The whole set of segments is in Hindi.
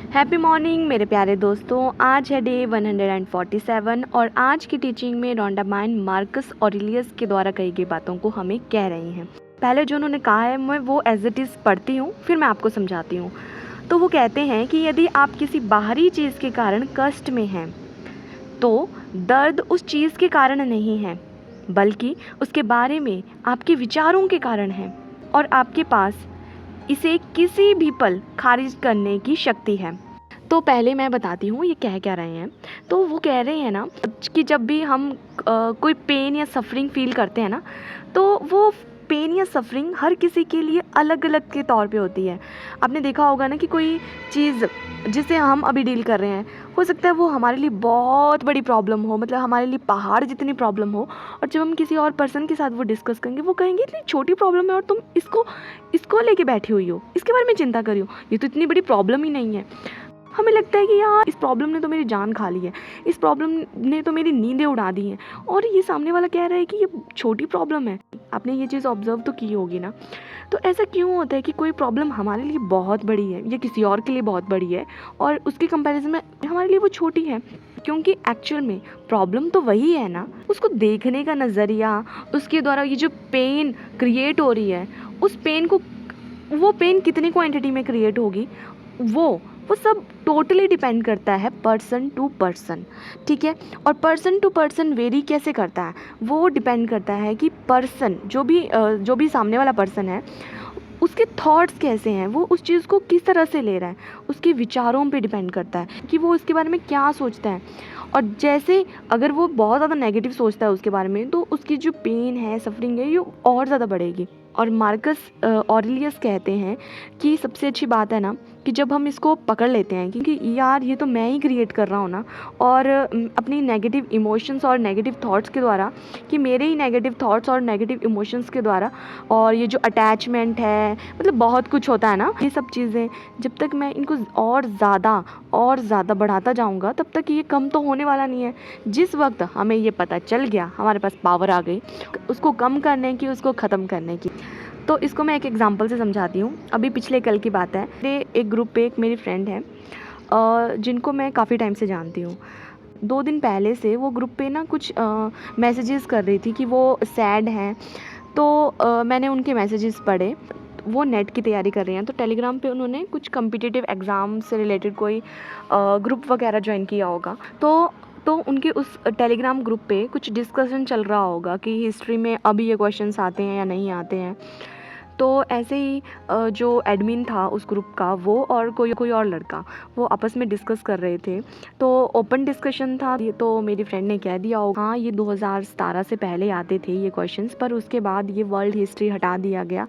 हैप्पी मॉर्निंग मेरे प्यारे दोस्तों। आज है डे 147 और आज की टीचिंग में रोंडामाइन मार्कस ऑरेलियस के द्वारा कही गई बातों को हमें कह रही हैं। पहले जो उन्होंने कहा है मैं वो एज इट इज़ पढ़ती हूँ, फिर मैं आपको समझाती हूँ। तो वो कहते हैं कि यदि आप किसी बाहरी चीज़ के कारण कष्ट में हैं तो दर्द उस चीज़ के कारण नहीं है, बल्कि उसके बारे में आपके विचारों के कारण है और आपके पास इसे किसी भी पल खारिज करने की शक्ति है। तो पहले मैं बताती हूँ ये कह क्या रहे हैं। तो वो कह रहे हैं ना कि जब भी हम कोई पेन या सफरिंग फील करते हैं ना, तो वो पेन या सफरिंग हर किसी के लिए अलग अलग के तौर पे होती है। आपने देखा होगा ना कि कोई चीज़ जिसे हम अभी डील कर रहे हैं, हो सकता है वो हमारे लिए बहुत बड़ी प्रॉब्लम हो, मतलब हमारे लिए पहाड़ जितनी प्रॉब्लम हो, और जब हम किसी और पर्सन के साथ वो डिस्कस करेंगे, वो कहेंगे इतनी छोटी प्रॉब्लम है और तुम इसको लेके बैठी हुई हो, इसके बारे में चिंता करी हो, ये तो इतनी बड़ी प्रॉब्लम ही नहीं है। हमें लगता है कि यार इस प्रॉब्लम ने तो मेरी जान खा ली है, इस प्रॉब्लम ने तो मेरी नींदें उड़ा दी हैं, और ये सामने वाला कह रहा है कि ये छोटी प्रॉब्लम है। आपने ये चीज़ ऑब्जर्व तो की होगी ना। तो ऐसा क्यों होता है कि कोई प्रॉब्लम हमारे लिए बहुत बड़ी है या किसी और के लिए बहुत बड़ी है और उसके कंपैरिजन में हमारे लिए वो छोटी है? क्योंकि एक्चुअल में प्रॉब्लम तो वही है ना, उसको देखने का नज़रिया, उसके द्वारा ये जो पेन क्रिएट हो रही है, उस पेन को, वो पेन कितने क्वांटिटी में क्रिएट होगी, वो सब टोटली डिपेंड करता है पर्सन टू पर्सन, ठीक है। और पर्सन टू पर्सन वेरी कैसे करता है, वो डिपेंड करता है कि पर्सन जो भी सामने वाला पर्सन है उसके थॉट्स कैसे हैं, वो उस चीज़ को किस तरह से ले रहा है, उसके विचारों पे डिपेंड करता है कि वो उसके बारे में क्या सोचता है। और जैसे अगर वो बहुत ज़्यादा नेगेटिव सोचता है उसके बारे में, तो उसकी जो पेन है, सफरिंग है, ये और ज़्यादा बढ़ेगी। और मार्कस ऑरेलियस कहते हैं कि सबसे अच्छी बात है ना कि जब हम इसको पकड़ लेते हैं, क्योंकि यार ये तो मैं ही क्रिएट कर रहा हूँ ना, और अपनी नेगेटिव इमोशंस और नेगेटिव थॉट्स के द्वारा, कि मेरे ही नेगेटिव थॉट्स और नेगेटिव इमोशंस के द्वारा, और ये जो अटैचमेंट है, मतलब बहुत कुछ होता है ना, ये सब चीज़ें जब तक मैं इनको और ज़्यादा बढ़ाता जाऊँगा, तब तक ये कम तो होने वाला नहीं है। जिस वक्त हमें ये पता चल गया, हमारे पास पावर आ गई उसको कम करने की, उसको ख़त्म करने की। तो इसको मैं एक एग्जांपल से समझाती हूँ। अभी पिछले कल की बात है, मेरे एक ग्रुप पे एक मेरी फ्रेंड है जिनको मैं काफ़ी टाइम से जानती हूँ। 2 दिन पहले से वो ग्रुप पे ना कुछ मैसेजेस कर रही थी कि वो सैड हैं। तो मैंने उनके मैसेजेस पढ़े। वो नेट की तैयारी कर रही हैं, तो टेलीग्राम पे उन्होंने कुछ कॉम्पिटिटिव एग्ज़ाम से रिलेटेड कोई ग्रुप वगैरह ज्वाइन किया होगा। तो उनके उस टेलीग्राम ग्रुप पे कुछ डिस्कशन चल रहा होगा कि हिस्ट्री में अभी ये क्वेश्चंस आते हैं या नहीं आते हैं। तो ऐसे ही जो एडमिन था उस ग्रुप का, वो और कोई और लड़का, वो आपस में डिस्कस कर रहे थे। तो ओपन डिस्कशन था। ये तो मेरी फ्रेंड ने कह दिया होगा हाँ ये 2017 से पहले आते थे ये क्वेश्चंस, पर उसके बाद ये वर्ल्ड हिस्ट्री हटा दिया गया।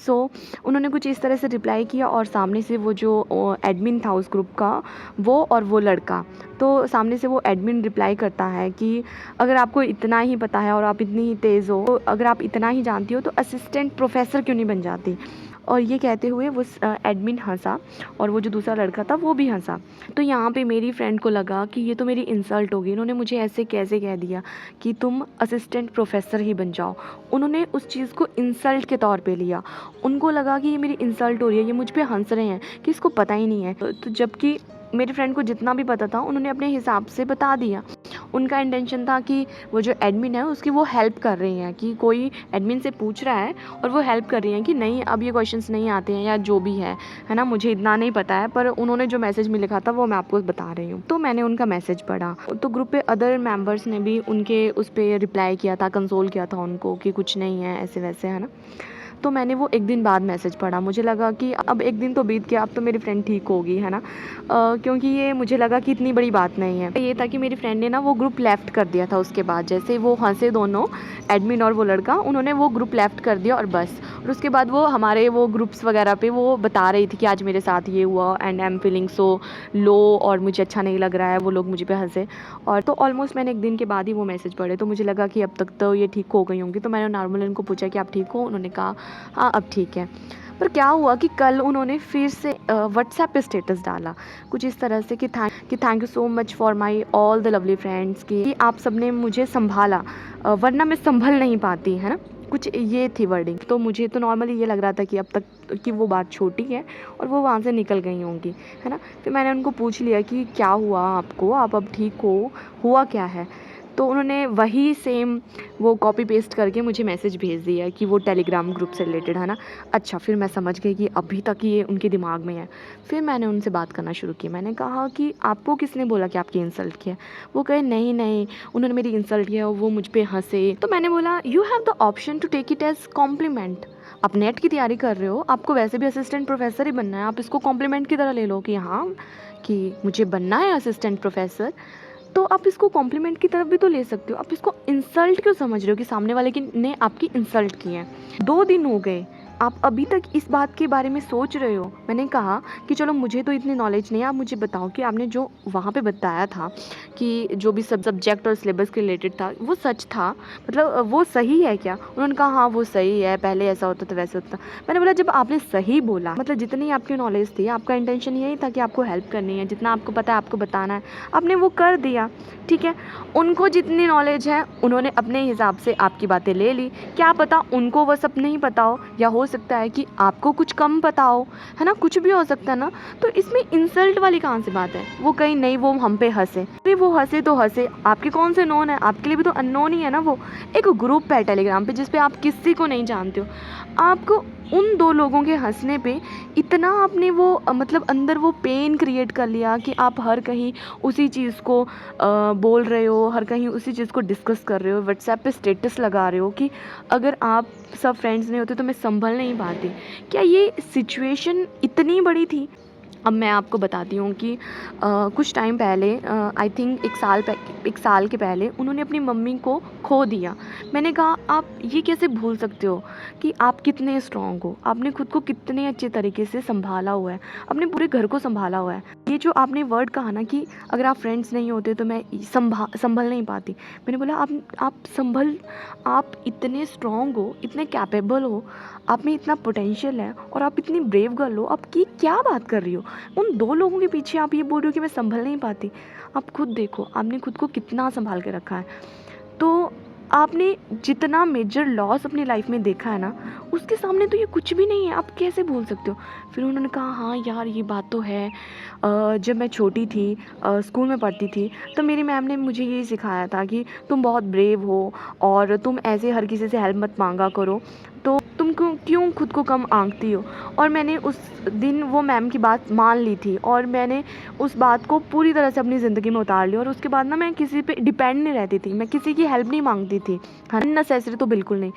सो उन्होंने कुछ इस तरह से रिप्लाई किया, और सामने से वो जो एडमिन था उस ग्रुप का, वो और वो लड़का, तो सामने से वो एडमिन रिप्लाई करता है कि अगर आपको इतना ही पता है और आप इतनी ही तेज़ हो, तो अगर आप इतना ही जानती हो तो असिस्टेंट प्रोफेसर क्यों नहीं बन जाती। और ये कहते हुए वो एडमिन हंसा, और वो जो दूसरा लड़का था वो भी हंसा। तो यहाँ पे मेरी फ्रेंड को लगा कि ये तो मेरी इंसल्ट होगी, इन्होंने मुझे ऐसे कैसे कह दिया कि तुम असिस्टेंट प्रोफेसर ही बन जाओ। उन्होंने उस चीज़ को इंसल्ट के तौर पे लिया। उनको लगा कि ये मेरी इंसल्ट हो रही है, ये मुझ पे हंस रहे हैं कि इसको पता ही नहीं है। तो जबकि मेरी फ्रेंड को जितना भी पता था उन्होंने अपने हिसाब से बता दिया। उनका इंटेंशन था कि वो जो एडमिन है उसकी वो हेल्प कर रही हैं, कि कोई एडमिन से पूछ रहा है और वो हेल्प कर रही हैं कि नहीं अब ये क्वेश्चंस नहीं आते हैं या जो भी है ना, मुझे इतना नहीं पता है, पर उन्होंने जो मैसेज में लिखा था वो मैं आपको बता रही हूँ। तो मैंने उनका मैसेज पढ़ा, तो ग्रुप पे अदर मेम्बर्स ने भी उनके उस पर रिप्लाई किया था, कंसोल किया था उनको कि कुछ नहीं है ऐसे वैसे, है ना। तो मैंने वो एक दिन बाद मैसेज पढ़ा, मुझे लगा कि अब एक दिन तो बीत गया, अब तो मेरी फ्रेंड ठीक होगी, है ना। क्योंकि ये मुझे लगा कि इतनी बड़ी बात नहीं है। ये था कि मेरी फ्रेंड ने ना वो ग्रुप लेफ़्ट कर दिया था उसके बाद, जैसे वो हंसे दोनों, एडमिन और वो लड़का, उन्होंने वो ग्रुप लेफ़्ट कर दिया और बस। और उसके बाद वो हमारे वो ग्रुप्स वगैरह पे वो बता रही थी कि आज मेरे साथ ये हुआ and I am feeling so low, और मुझे अच्छा नहीं लग रहा है, वो लोग मुझे पे हंसे। और तो ऑलमोस्ट मैंने एक दिन के बाद ही वो मैसेज पढ़े, तो मुझे लगा कि अब तक तो ये ठीक हो गई होंगी। तो मैंने नॉर्मल उनको पूछा कि आप ठीक हो, उन्होंने कहा हाँ अब ठीक है। पर क्या हुआ कि कल उन्होंने फिर से व्हाट्सएप पे स्टेटस डाला कुछ इस तरह से कि thank you so much for my all the lovely friends, कि आप सबने मुझे संभाला, वरना मैं संभल नहीं पाती, है ना। कुछ ये थी वर्डिंग। तो मुझे तो नॉर्मली ये लग रहा था कि अब तक कि वो बात छोटी है और वो वहाँ से निकल गई होंगी, है ना। फिर मैंने उनको पूछ लिया कि क्या हुआ आपको, आप अब ठीक हो, हुआ क्या है। तो उन्होंने वही सेम वो कॉपी पेस्ट करके मुझे मैसेज भेज दिया कि वो टेलीग्राम ग्रुप से रिलेटेड, है ना। अच्छा, फिर मैं समझ गई कि अभी तक ये उनके दिमाग में है। फिर मैंने उनसे बात करना शुरू की। मैंने कहा कि आपको किसने बोला कि आपकी इंसल्ट किया। वो कहे नहीं नहीं, उन्होंने मेरी इंसल्ट किया, वो मुझ पे हंसे। तो मैंने बोला you have the option to take it as compliment. आप नेट की तैयारी कर रहे हो, आपको वैसे भी असिस्टेंट प्रोफेसर ही बनना है, आप इसको कॉम्प्लीमेंट की तरह ले लो कि हाँ कि मुझे बनना है असिस्टेंट प्रोफेसर। तो आप इसको कॉम्प्लीमेंट की तरफ भी तो ले सकते हो। आप इसको इंसल्ट क्यों समझ रहे हो कि सामने वाले की ने आपकी इंसल्ट की है। 2 दिन हो गए, आप अभी तक इस बात के बारे में सोच रहे हो। मैंने कहा कि चलो मुझे तो इतनी नॉलेज नहीं है, आप मुझे बताओ कि आपने जो वहाँ पे बताया था कि जो भी सब्जेक्ट और सिलेबस के रिलेटेड था वो सच था, मतलब वो सही है क्या। उन्होंने कहा हाँ वो सही है, पहले ऐसा होता था वैसे होता। मैंने बोला जब आपने सही बोला, मतलब जितनी आपकी नॉलेज थी, आपका इंटेंशन यही था कि आपको हेल्प करनी है, जितना आपको पता है आपको बताना है, आपने वो कर दिया, ठीक है। उनको जितनी नॉलेज है उन्होंने अपने हिसाब से आपकी बातें ले ली। क्या पता उनको वो सब नहीं पता हो, या हो सकता है कि आपको कुछ कम पता हो, है ना, कुछ भी हो सकता है ना। तो इसमें इंसल्ट वाली कहाँ से बात है। वो कहीं नहीं, वो हम पे हंसे। अरे वो हंसे तो हंसे, आपके कौन से नोन है, आपके लिए भी तो अननोन ही है ना। वो एक ग्रुप है टेलीग्राम पे जिसपे आप किसी को नहीं जानते हो। आपको उन 2 लोगों के हंसने पे इतना आपने वो मतलब अंदर वो पेन क्रिएट कर लिया कि आप हर कहीं उसी चीज़ को बोल रहे हो, हर कहीं उसी चीज़ को डिस्कस कर रहे हो, व्हाट्सएप पे स्टेटस लगा रहे हो कि अगर आप सब फ्रेंड्स नहीं होते तो मैं संभल नहीं पाती। क्या ये सिचुएशन इतनी बड़ी थी। अब मैं आपको बताती हूँ कि कुछ टाइम पहले, आई थिंक 1 साल के पहले उन्होंने अपनी मम्मी को खो दिया। मैंने कहा आप ये कैसे भूल सकते हो कि आप कितने स्ट्रॉन्ग हो, आपने खुद को कितने अच्छे तरीके से संभाला हुआ है, अपने पूरे घर को संभाला हुआ है। ये जो आपने वर्ड कहा ना कि अगर आप फ्रेंड्स नहीं होते तो मैं संभल नहीं पाती। मैंने बोला आप इतने स्ट्रॉन्ग हो, इतने कैपेबल हो, आप में इतना पोटेंशियल है और आप इतनी ब्रेव गर्ल हो, आप की क्या बात कर रही हो। उन 2 लोगों के पीछे आप ये बोल रहे हो कि मैं संभल नहीं पाती। आप खुद देखो, आपने खुद को कितना संभाल के रखा है। तो आपने जितना मेजर लॉस अपनी लाइफ में देखा है ना, उसके सामने तो ये कुछ भी नहीं है, आप कैसे भूल सकते हो। फिर उन्होंने कहा हाँ यार ये बात तो है। जब मैं छोटी थी, स्कूल में पढ़ती थी, तो मेरी मैम ने मुझे यही सिखाया था कि तुम बहुत ब्रेव हो और तुम ऐसे हर किसी से हेल्प मत मांगा करो, तो तुम क्यों खुद को कम आंकती हो। और मैंने उस दिन वो मैम की बात मान ली थी और मैंने उस बात को पूरी तरह से अपनी ज़िंदगी में उतार लिया। और उसके बाद ना मैं किसी पे डिपेंड नहीं रहती थी, मैं किसी की हेल्प नहीं मांगती थी, अननेसेसरी तो बिल्कुल नहीं।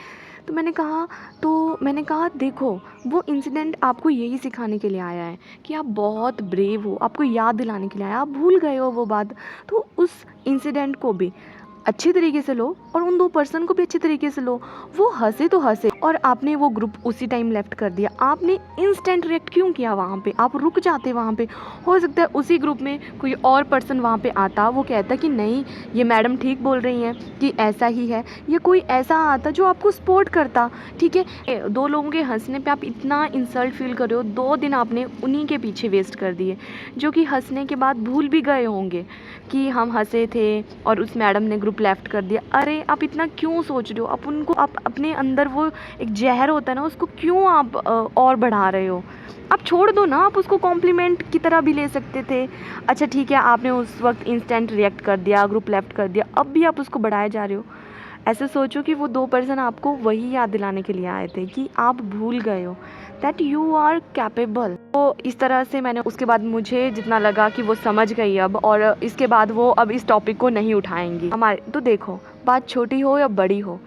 तो मैंने कहा देखो वो इंसिडेंट आपको यही सिखाने के लिए आया है कि आप बहुत ब्रेव हो, आपको याद दिलाने के लिए आया। आप भूल गए हो वो बात, तो उस इंसिडेंट को भी अच्छे तरीके से लो और उन 2 पर्सन को भी अच्छे तरीके से लो। वो हंसे तो हंसे और आपने वो ग्रुप उसी टाइम लेफ्ट कर दिया। आपने इंस्टेंट रिएक्ट क्यों किया वहाँ पे, आप रुक जाते वहाँ पे। हो सकता है उसी ग्रुप में कोई और पर्सन वहाँ पे आता, वो कहता कि नहीं ये मैडम ठीक बोल रही हैं कि ऐसा ही है, या कोई ऐसा आता जो आपको सपोर्ट करता, ठीक है। 2 लोगों के हंसने पे आप इतना इंसल्ट फील कर रहे हो। 2 दिन आपने उन्हीं के पीछे वेस्ट कर दिए, जो कि हंसने के बाद भूल भी गए होंगे कि हम हंसे थे और उस मैडम ने ग्रुप लेफ्ट कर दिया। अरे आप इतना क्यों सोच रहे हो, आप अपने अंदर वो एक जहर होता है ना, उसको क्यों आप और बढ़ा रहे हो। आप छोड़ दो ना, आप उसको कॉम्प्लीमेंट की तरह भी ले सकते थे। अच्छा ठीक है, आपने उस वक्त इंस्टेंट रिएक्ट कर दिया, ग्रुप लेफ्ट कर दिया, अब भी आप उसको बढ़ाए जा रहे हो। ऐसे सोचो कि वो 2 पर्सन आपको वही याद दिलाने के लिए आए थे कि आप भूल गए हो दैट यू आर कैपेबल। तो इस तरह से मैंने उसके बाद मुझे जितना लगा कि वो समझ गई अब, और इसके बाद वो अब इस टॉपिक को नहीं उठाएंगी हमारे। तो देखो बात छोटी हो या बड़ी हो,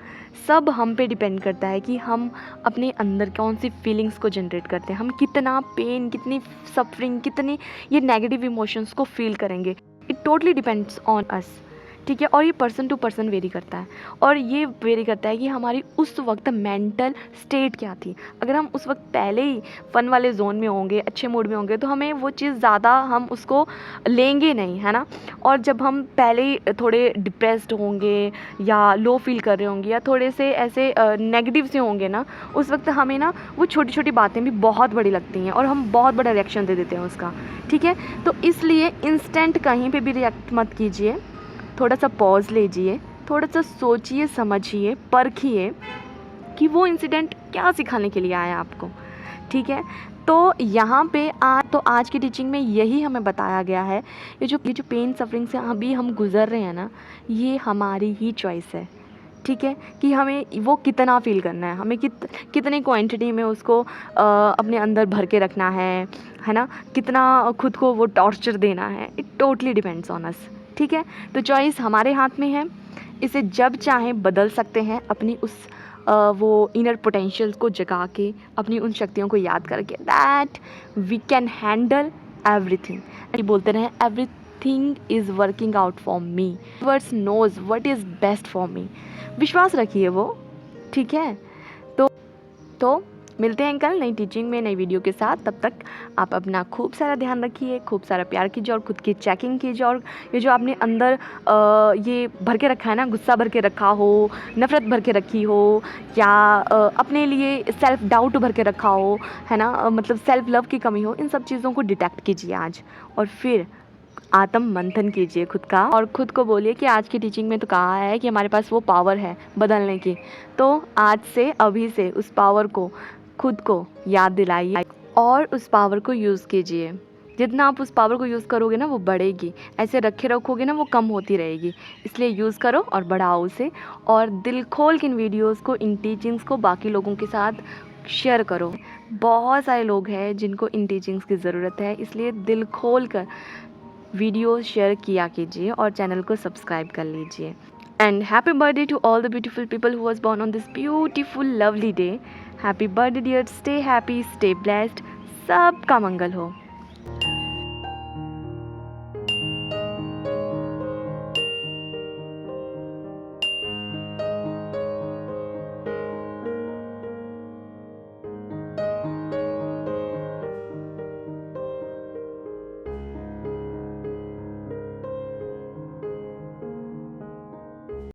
सब हम पे डिपेंड करता है कि हम अपने अंदर कौन सी फीलिंग्स को जनरेट करते हैं, हम कितना पेन, कितनी सफरिंग, कितनी ये नेगेटिव इमोशंस को फील करेंगे। It totally depends on us, ठीक है। और ये पर्सन टू पर्सन वेरी करता है, और ये वेरी करता है कि हमारी उस वक्त मेंटल स्टेट क्या थी। अगर हम उस वक्त पहले ही फ़न वाले जोन में होंगे, अच्छे मूड में होंगे, तो हमें वो चीज़ ज़्यादा हम उसको लेंगे नहीं, है ना। और जब हम पहले ही थोड़े डिप्रेस्ड होंगे या लो फील कर रहे होंगे या थोड़े से ऐसे नेगेटिव से होंगे ना, उस वक्त हमें ना वो छोटी छोटी बातें भी बहुत बड़ी लगती हैं और हम बहुत बड़ा रिएक्शन दे देते हैं उसका, ठीक है। तो इसलिए इंस्टेंट कहीं पे भी रिएक्ट मत कीजिए, थोड़ा सा पॉज लीजिए, थोड़ा सा सोचिए, समझिए, परखिए कि वो इंसिडेंट क्या सिखाने के लिए आया आपको। ठीक है, तो यहाँ पे आज की टीचिंग में यही हमें बताया गया है, ये जो पेन सफरिंग से अभी हम गुजर रहे हैं ना, ये हमारी ही चॉइस है। ठीक है, कि हमें वो कितना फ़ील करना है, हमें कितने क्वांटिटी में उसको अपने अंदर भर के रखना है ना, कितना खुद को वो टॉर्चर देना है, it totally depends on us. ठीक है, तो चॉइस हमारे हाथ में है, इसे जब चाहें बदल सकते हैं, अपनी उस वो इनर पोटेंशियल को जगा के, अपनी उन शक्तियों को याद करके, that we can handle everything. बोलते रहें everything is working out for me, universe knows what is best for me. विश्वास रखिए वो। ठीक है, तो मिलते हैं कल नई टीचिंग में, नई वीडियो के साथ। तब तक आप अपना खूब सारा ध्यान रखिए, खूब सारा प्यार कीजिए और खुद की चेकिंग कीजिए। और ये जो आपने अंदर ये भर के रखा है ना, गुस्सा भर के रखा हो, नफ़रत भर के रखी हो, या अपने लिए सेल्फ डाउट भर के रखा हो, है ना, मतलब सेल्फ लव की कमी हो, इन सब चीज़ों को डिटेक्ट कीजिए आज, और फिर आत्म मंथन कीजिए खुद का, और खुद को बोलिए कि आज की टीचिंग में तो कहा है कि हमारे पास वो पावर है बदलने की। तो आज से, अभी से उस पावर को खुद को याद दिलाइए और उस पावर को यूज़ कीजिए। जितना आप उस पावर को यूज़ करोगे ना, वो बढ़ेगी। ऐसे रखे रखोगे ना, वो कम होती रहेगी। इसलिए यूज़ करो और बढ़ाओ उसे, और दिल खोल के इन वीडियोज़ को, इन टीचिंग्स को बाकी लोगों के साथ शेयर करो। बहुत सारे लोग हैं जिनको इन टीचिंग्स की ज़रूरत है, इसलिए दिल खोल कर वीडियो शेयर किया कीजिए और चैनल को सब्सक्राइब कर लीजिए। And happy birthday to all the beautiful people who was born on this beautiful lovely day. Happy birthday dear, stay happy, stay blessed, सबका मंगल हो।